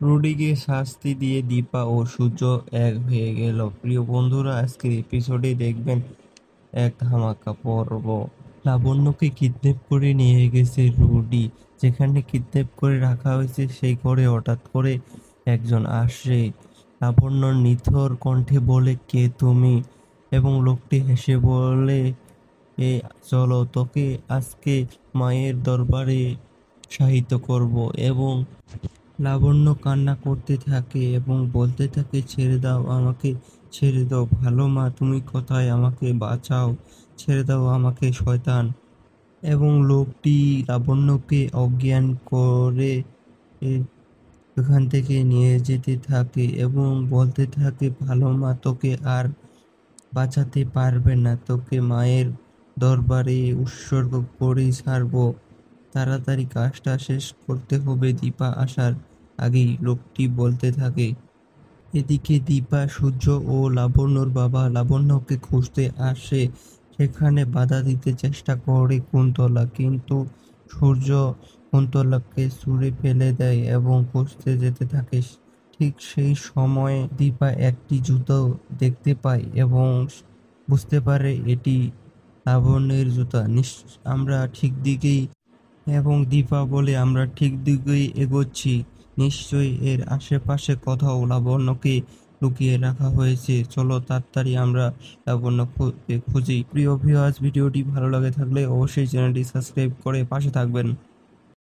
রুডিকে শাস্তি দিয়ে দীপা ও সূর্য এক হয়ে গেল। প্রিয় বন্ধুরা, আজকের এপিসোডে দেখবেন এক ধামাকা পর্ব। লাবণ্যকে কিডন্যাপ করে নিয়ে গেছে রুডি। যেখানে কিডন্যাপ করে রাখা হয়েছে সেই ঘরে হঠাৎ করে একজন আসে। লাবণ্যর নিথর কণ্ঠে বলে, কে তুমি? এবং লোকটি হেসে বলে, এ চলো তোকে আজকে মায়ের দরবারে শায়িত করব। এবং লাবণ্য কান্না করতে থাকে এবং বলতে থাকে, ছেড়ে দাও আমাকে, ছেড়ে দাও, ভালো মা তুমি কোথায়, আমাকে বাঁচাও, ছেড়ে দাও আমাকে শয়তান। এবং লোকটি লাবণ্যকে অজ্ঞান করে এ, এখান থেকে নিয়ে যেতে থাকে এবং বলতে থাকে, ভালো মা তোকে আর বাঁচাতে পারবে না, তোকে মায়ের দরবারে উৎসর্গ করে ছাড়বো। তাড়াতাড়ি কাজটা শেষ করতে হবে দীপা আসার আগেই, লোকটি বলতে থাকে। এদিকে দীপা, সূর্য ও লাবণ্যর বাবা লাবণ্যকে খুঁজতে আসে। সেখানে বাধা দিতে চেষ্টা করে কুন্তলা, কিন্তু সূর্য কুন্তলাকে ছুঁড়ে ফেলে দেয় এবং খুঁজতে যেতে থাকে। ঠিক সেই সময়ে দীপা একটি জুতো দেখতে পায় এবং বুঝতে পারে এটি লাবণ্যের জুতা। আমরা ঠিক দিকেই এবং দীপা বলে, আমরা ঠিক দিকেই এগোচ্ছি, নিশ্চয়ই এর আশেপাশে কোথাও লাবণ্যকে লুকিয়ে রাখা হয়েছে, চলো তাড়াতাড়ি আমরা লাবণ্যকে খুঁজি। প্রিয় ভিউয়ার্স, ভিডিওটি ভালো লাগে থাকলে অবশ্যই চ্যানেলটি সাবস্ক্রাইব করে পাশে থাকবেন।